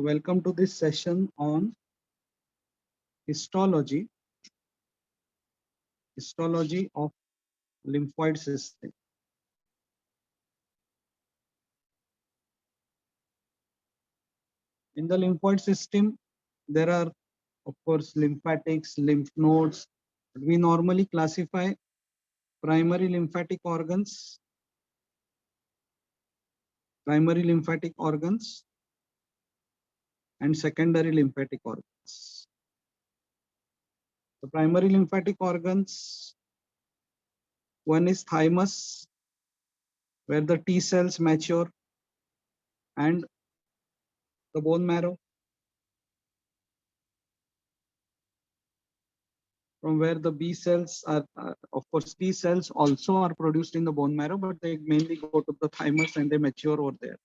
Welcome to this session on histology of lymphoid system. In the lymphoid system, there are, of course, lymphatics, lymph nodes. We normally classify primary lymphatic organs, and secondary lymphatic organs. The primary lymphatic organs, one is thymus, where the T cells mature, and the bone marrow, from where the B cells are, of course, T cells also are produced in the bone marrow, but they mainly go to the thymus and they mature over there.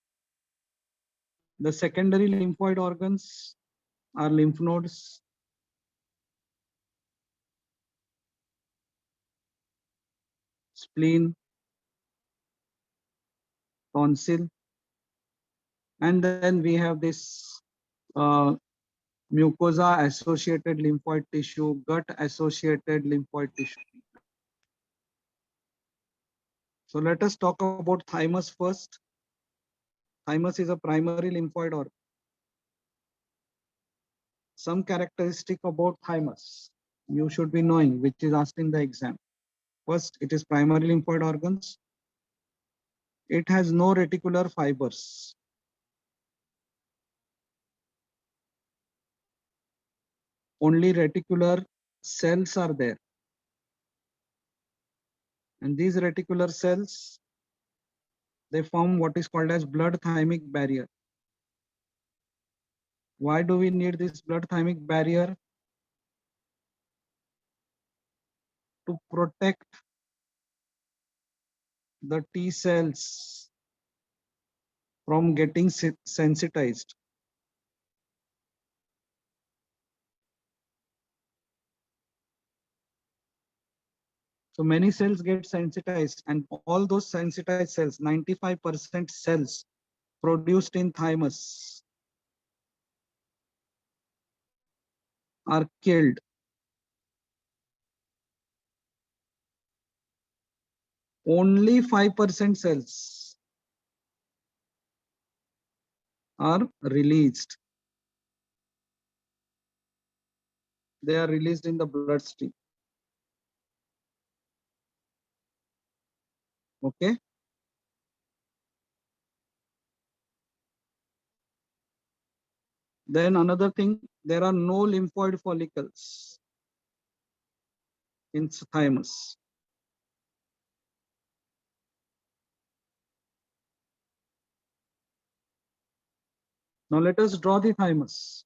The secondary lymphoid organs are lymph nodes, spleen, tonsil, and then we have this mucosa associated lymphoid tissue, gut associated lymphoid tissue. So let us talk about thymus first. Thymus is a primary lymphoid organ. Some characteristic about thymus you should be knowing, which is asked in the exam. First, it is primary lymphoid organs. It has no reticular fibers. Only reticular cells are there. And these reticular cells, they form what is called as blood thymic barrier. Why do we need this blood thymic barrier? To protect the T cells from getting sensitized. So many cells get sensitized, and all those sensitized cells, 95% cells produced in thymus, are killed. Only 5% cells are released. They are released in the bloodstream. Okay. Then another thing, there are no lymphoid follicles in thymus. Now let us draw the thymus.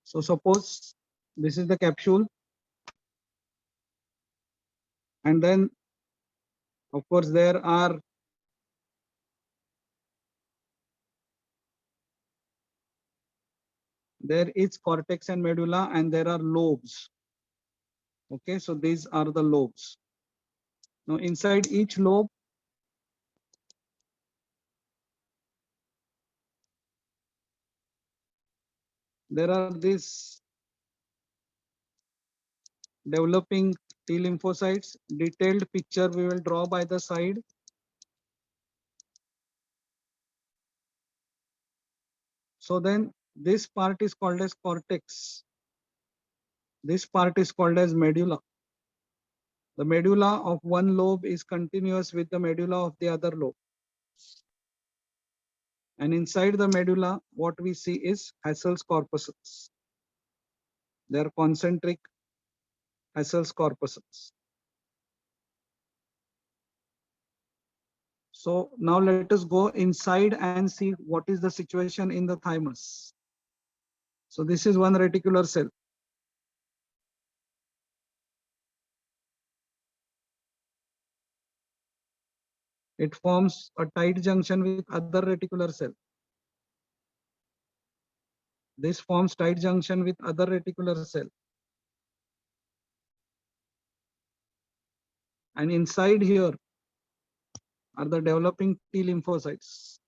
So suppose this is the capsule, and then of course there is cortex and medulla, and there are lobes. Okay, so these are the lobes. Now inside each lobe, there are these developing T lymphocytes. Detailed picture we will draw by the side. So then this part is called as cortex. This part is called as medulla. The medulla of one lobe is continuous with the medulla of the other lobe. And inside the medulla, what we see is Hassel's corpuscles. They are concentric Hassel's corpuscles. So now let us go inside and see what is the situation in the thymus. So this is one reticular cell. It forms a tight junction with other reticular cell. This forms tight junction with other reticular cell. And inside here are the developing T lymphocytes.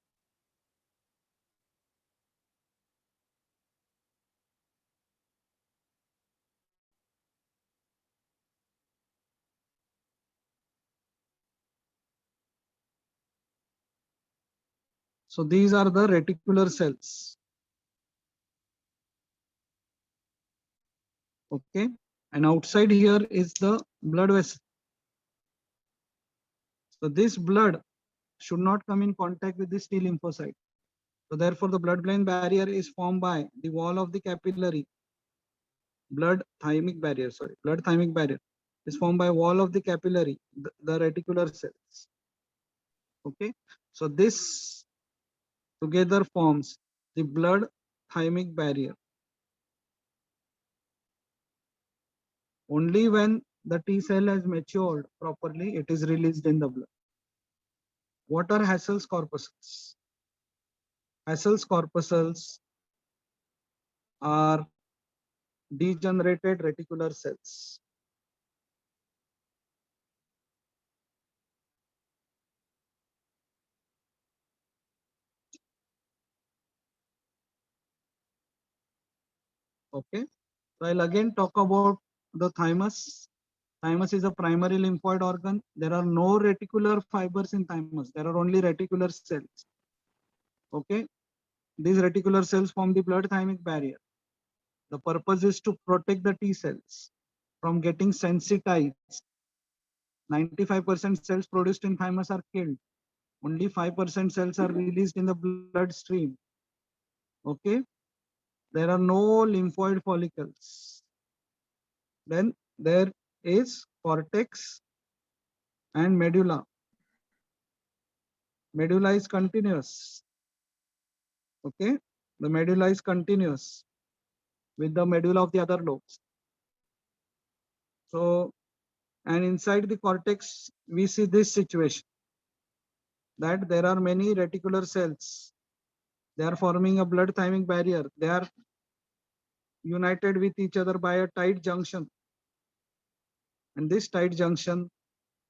So these are the reticular cells. Okay, and outside here is the blood vessel. So this blood should not come in contact with the T lymphocyte. So therefore, the blood-brain barrier is formed by the wall of the capillary. Blood thymic barrier, sorry, blood thymic barrier is formed by wall of the capillary, the reticular cells. Okay, so this together forms the blood thymic barrier. Only when the T cell has matured properly, it is released in the blood. What are Hassel's corpuscles? Hassel's corpuscles are degenerated reticular cells. Okay, so I'll again talk about the thymus. Thymus is a primary lymphoid organ. There are no reticular fibers in thymus. There are only reticular cells. Okay, these reticular cells form the blood thymic barrier. The purpose is to protect the T cells from getting sensitized. 95% cells produced in thymus are killed. Only 5% cells are released in the bloodstream. Okay, there are no lymphoid follicles. Then there is cortex and medulla. Medulla is continuous. Okay, the medulla is continuous with the medulla of the other lobes. So, and inside the cortex, we see this situation that there are many reticular cells. They are forming a blood thymic barrier. They are united with each other by a tight junction. And this tight junction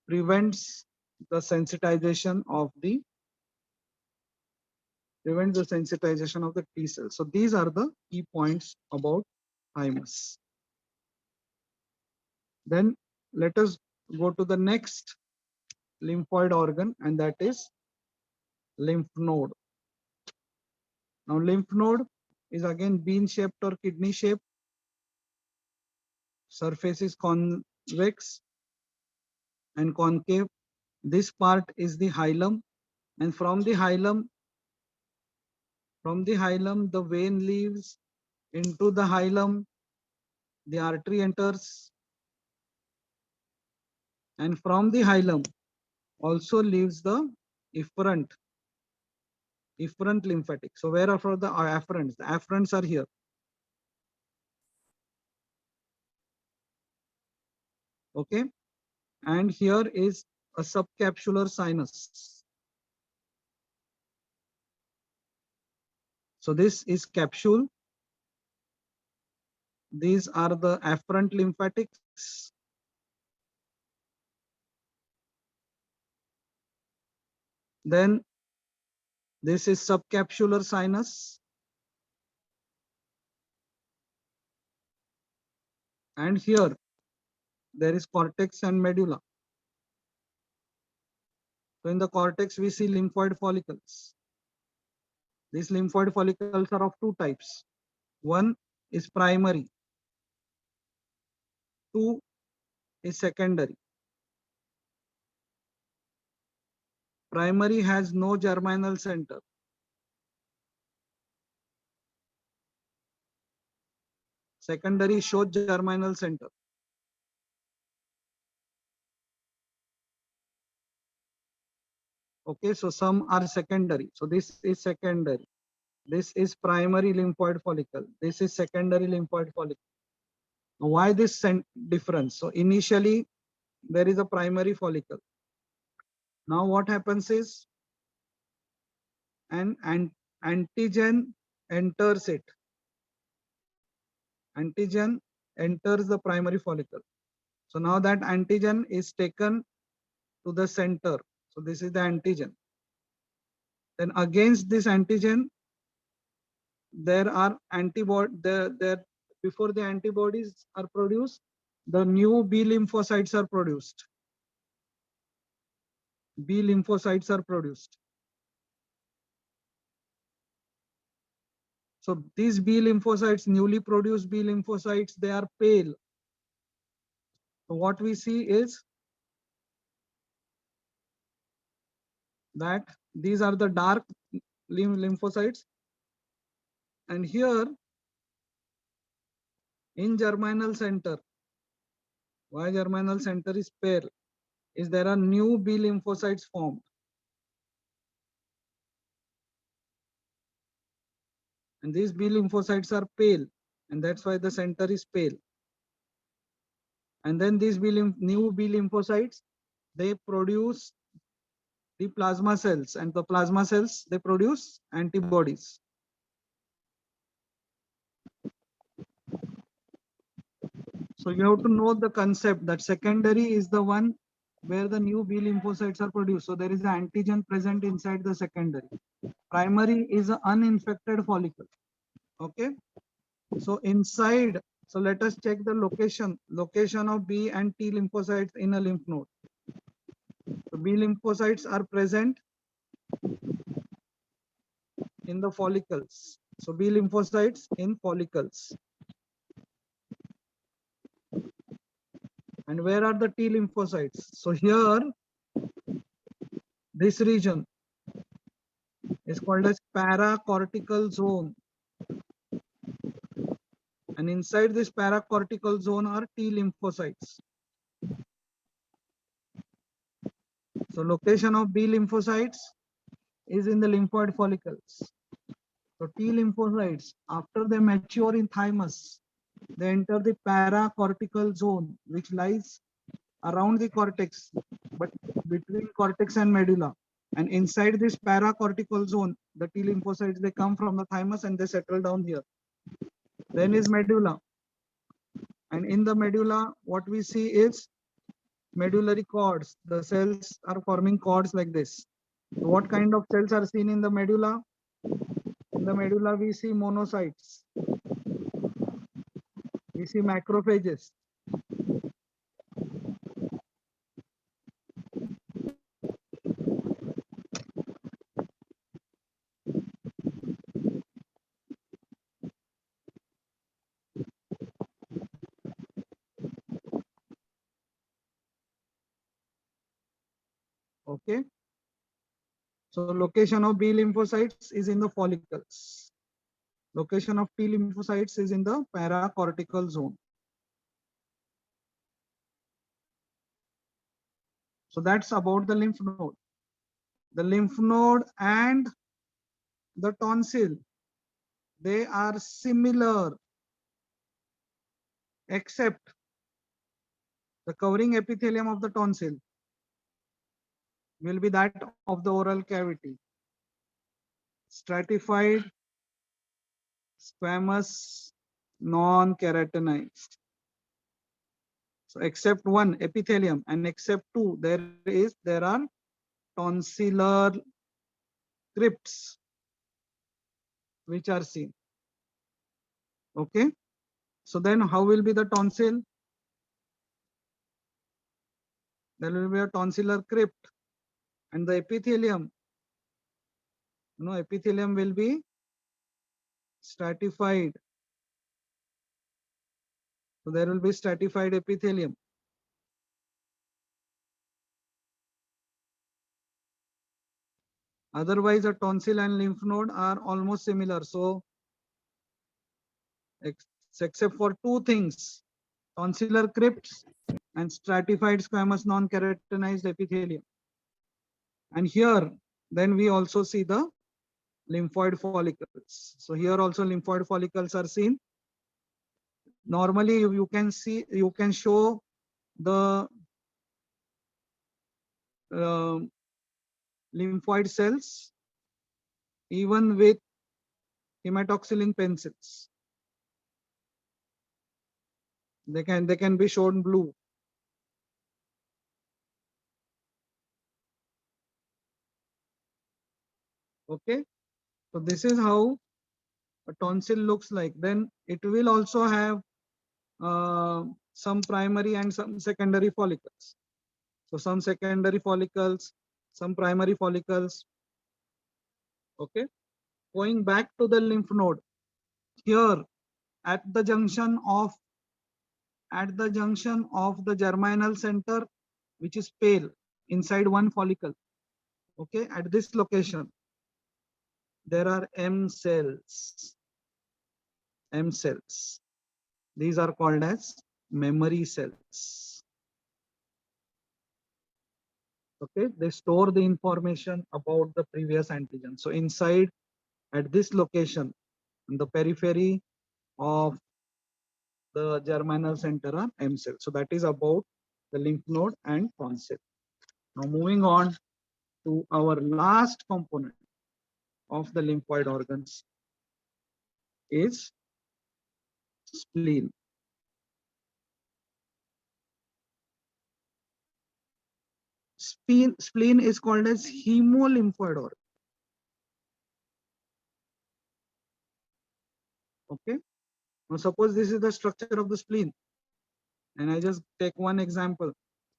prevents the sensitization of the T cells. So these are the key points about thymus. Then let us go to the next lymphoid organ, and that is lymph node. Now lymph node is again bean shaped or kidney shaped. Surface is convex and concave. This part is the hilum, and from the hilum the vein leaves into the hilum, the artery enters, and from the hilum also leaves the efferent lymphatic. So where are the afferents? The afferents are here. Okay, and here is a subcapsular sinus. So this is capsule. These are the afferent lymphatics. Then this is subcapsular sinus. And here there is cortex and medulla. So in the cortex, we see lymphoid follicles. These lymphoid follicles are of two types. One is primary. Two is secondary. Primary has no germinal center. Secondary shows germinal center. Okay, so some are secondary. So this is secondary. This is primary lymphoid follicle. This is secondary lymphoid follicle. Now, why this difference? So initially there is a primary follicle. Now what happens is an antigen enters it. Antigen enters the primary follicle. So now that antigen is taken to the center. So this is the antigen. Then against this antigen, there are antibody. Before the antibodies are produced, the new B lymphocytes are produced. B lymphocytes are produced. So these B lymphocytes, newly produced B lymphocytes, they are pale. So what we see is that these are the dark lymphocytes, and here in germinal center, why germinal center is pale, is there are new B lymphocytes formed. And these B lymphocytes are pale, and that's why the center is pale. And then these new B lymphocytes, they produce the plasma cells, and the plasma cells, they produce antibodies. So you have to know the concept that secondary is the one where the new B lymphocytes are produced. So there is an antigen present inside the secondary. Primary is an uninfected follicle. Okay. So inside, so let us check the location of B and T lymphocytes in a lymph node. So B lymphocytes are present in the follicles. So B lymphocytes in follicles. And where are the T lymphocytes? So here, this region is called as paracortical zone. And inside this paracortical zone are T lymphocytes. So location of B lymphocytes is in the lymphoid follicles. So T lymphocytes, after they mature in thymus, they enter the paracortical zone, which lies around the cortex, but between cortex and medulla. And inside this paracortical zone, the T lymphocytes, they come from the thymus and they settle down here. Then is medulla. And in the medulla, what we see is medullary cords. The cells are forming cords like this. So what kind of cells are seen in the medulla? In the medulla, we see monocytes. We see macrophages. Okay. So location of B lymphocytes is in the follicles. Location of T lymphocytes is in the paracortical zone. So that's about the lymph node. The lymph node and the tonsil, they are similar, except the covering epithelium of the tonsil will be that of the oral cavity. Stratified, squamous, non-keratinized. So except one, epithelium, and except two, there are tonsillar crypts which are seen. Okay. So then how will be the tonsil? There will be a tonsillar crypt, and the epithelium, epithelium will be stratified. So there will be stratified epithelium. Otherwise, a tonsil and lymph node are almost similar. So except for two things, tonsillar crypts and stratified squamous non-keratinized epithelium. And here, then we also see the lymphoid follicles. So here also lymphoid follicles are seen. Normally, you can show the lymphoid cells even with hematoxylin pencils. They can be shown blue. Okay, so this is how a tonsil looks like. Then it will also have some primary and some secondary follicles. So some secondary follicles, some primary follicles. Okay, going back to the lymph node. here at the junction of the germinal center, which is pale inside one follicle. Okay, at this location, there are M cells. M cells. These are called as memory cells. Okay, they store the information about the previous antigen. So inside, at this location, in the periphery of the germinal center are M cells. So that is about the lymph node and tonsil. Now moving on to our last component of the lymphoid organs is spleen. Spleen is called as hemolymphoid organ. Okay. Now suppose this is the structure of the spleen, and I just take one example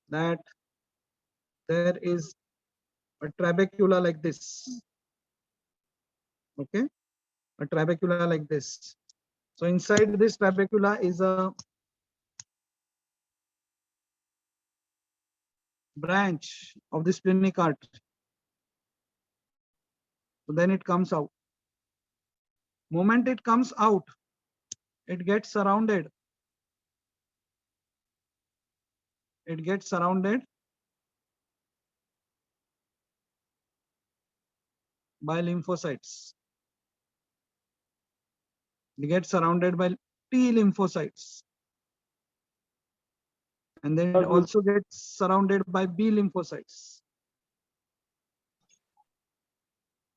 that there is a trabecula like this. Okay, a trabecula like this. So inside this trabecula is a branch of the splenic artery. So then it comes out. Moment it comes out, it gets surrounded. It gets surrounded by lymphocytes. It gets surrounded by T lymphocytes. And then it also gets surrounded by B lymphocytes.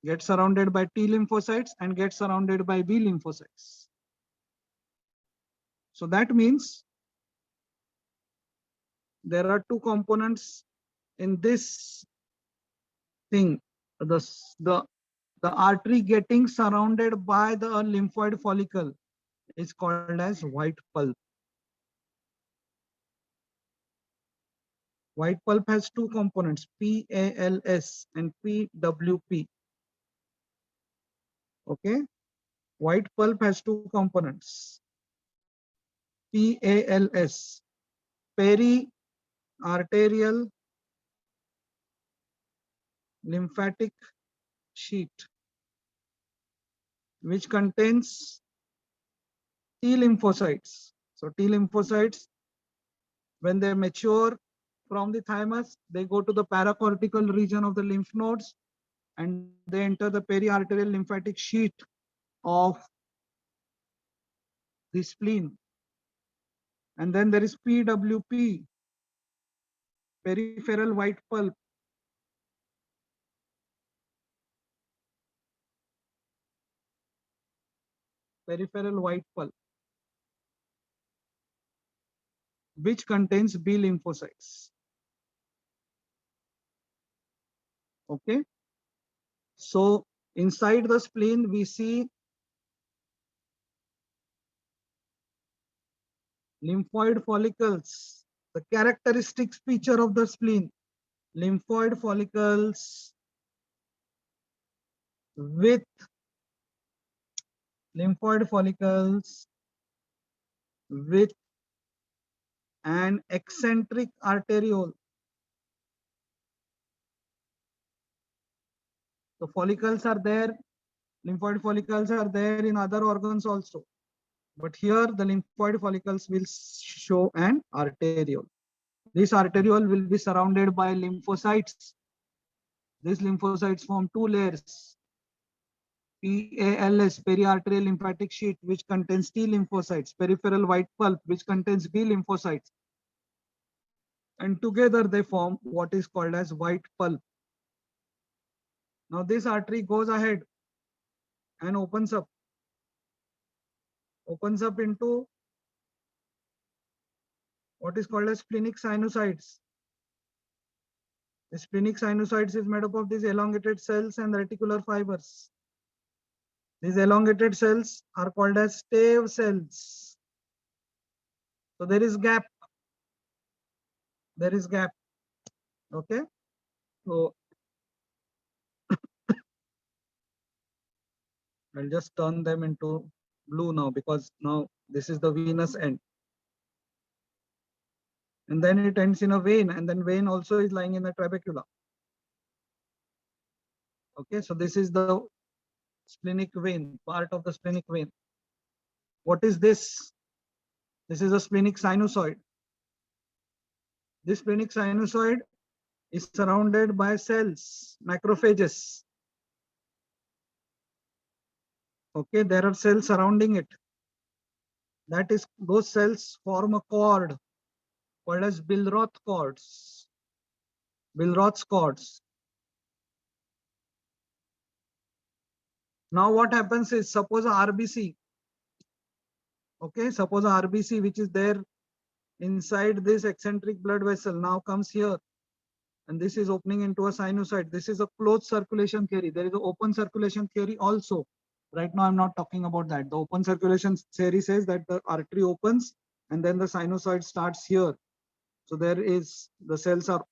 Gets surrounded by T lymphocytes and gets surrounded by B lymphocytes. So that means there are two components in this thing. The artery getting surrounded by the lymphoid follicle is called as white pulp. White pulp has two components, PALS and PWP. Okay, white pulp has two components, PALS, peri-arterial lymphatic sheet, which contains T lymphocytes. So T lymphocytes, when they mature from the thymus, they go to the paracortical region of the lymph nodes and they enter the peri-arterial lymphatic sheet of the spleen. And then there is PWP, peripheral white pulp. Peripheral white pulp, which contains B lymphocytes. Okay. So inside the spleen, we see lymphoid follicles, the characteristic feature of the spleen, lymphoid follicles with an eccentric arteriole. The follicles are there, lymphoid follicles are there in other organs also. But here the lymphoid follicles will show an arteriole. This arteriole will be surrounded by lymphocytes. These lymphocytes form two layers. PALS, periarterial lymphatic sheet, which contains T lymphocytes, peripheral white pulp, which contains B lymphocytes. And together they form what is called as white pulp. Now this artery goes ahead and opens up into what is called as splenic sinusoids. The splenic sinusoids is made up of these elongated cells and reticular fibers. These elongated cells are called as stave cells. So there is gap. Okay. So I'll just turn them into blue now because now this is the venous end. And then it ends in a vein, and then vein also is lying in the trabecula. Okay, so this is the splenic vein, part of the splenic vein. What is this? This is a splenic sinusoid. This splenic sinusoid is surrounded by cells, macrophages. Okay, there are cells surrounding it. That is, those cells form a cord called as Billroth cords. Billroth's cords. Now what happens is, suppose a RBC. Okay, suppose a RBC which is there inside this eccentric blood vessel now comes here, and this is opening into a sinusoid. This is a closed circulation theory. There is an open circulation theory also. Right now I'm not talking about that. The open circulation theory says that the artery opens and then the sinusoid starts here. So there is, the cells are,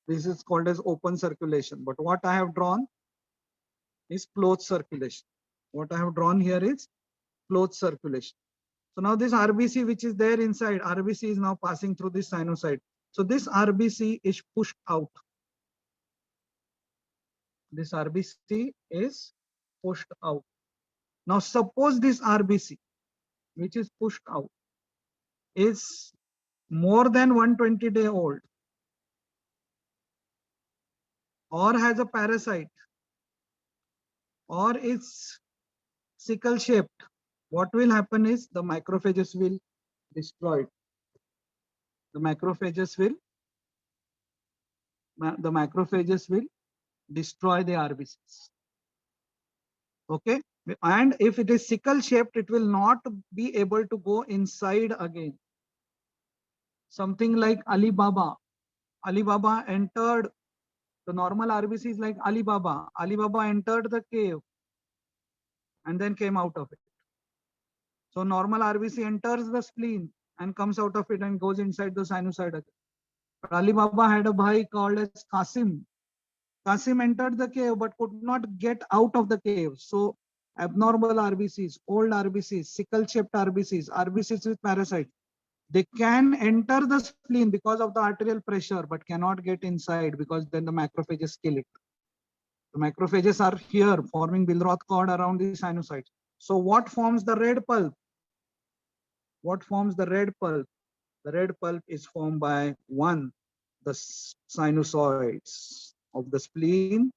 this is called as open circulation. But what I have drawn is closed circulation. What I have drawn here is closed circulation. So now this RBC which is there inside, RBC is now passing through this sinusoid. So this RBC is pushed out. This RBC is pushed out. Now suppose this RBC which is pushed out is more than 120-day old or has a parasite or is sickle shaped. What will happen is the macrophages will destroy it. The macrophages will destroy the RBCs. Okay, and if it is sickle shaped, it will not be able to go inside again. Something like Alibaba. Alibaba entered, the normal RBC is like Alibaba. Alibaba entered the cave and then came out of it. So normal RBC enters the spleen and comes out of it and goes inside the sinusoid again. But Alibaba had a bhai called as Qasim. Qasim entered the cave but could not get out of the cave. So abnormal RBCs, old RBCs, sickle-shaped RBCs, RBCs with parasites, they can enter the spleen because of the arterial pressure but cannot get inside because then the macrophages kill it. The macrophages are here forming Billroth cord around the sinusoids. So what forms the red pulp? What forms the red pulp? The red pulp is formed by one, the sinusoids of the spleen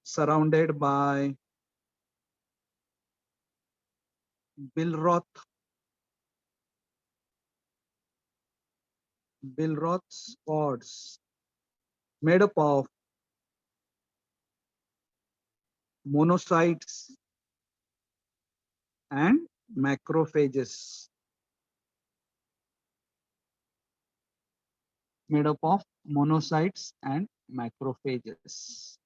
surrounded by Billroth's cords made up of monocytes and macrophages. Made up of monocytes and macrophages.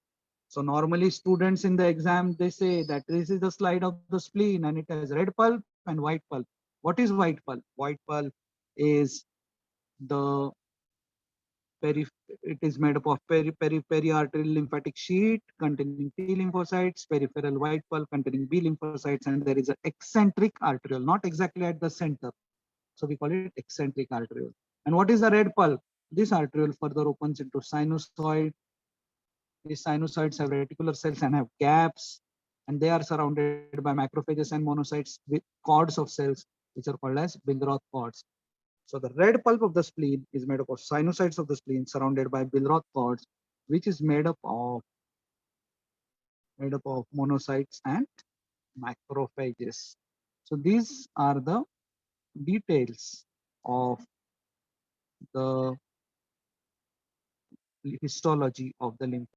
So normally students in the exam, they say that this is the slide of the spleen and it has red pulp and white pulp. What is white pulp? White pulp is the it is made up of periarterial lymphatic sheet containing T lymphocytes, peripheral white pulp containing B lymphocytes, and there is an eccentric arteriole, not exactly at the center. So we call it eccentric arteriole. And what is the red pulp? This arteriole further opens into sinusoid. These sinusoids have reticular cells and have gaps, and they are surrounded by macrophages and monocytes with cords of cells, which are called as Billroth cords. So the red pulp of the spleen is made up of sinusoids of the spleen surrounded by Billroth cords, which is made up of monocytes and macrophages. So these are the details of the histology of the lymph.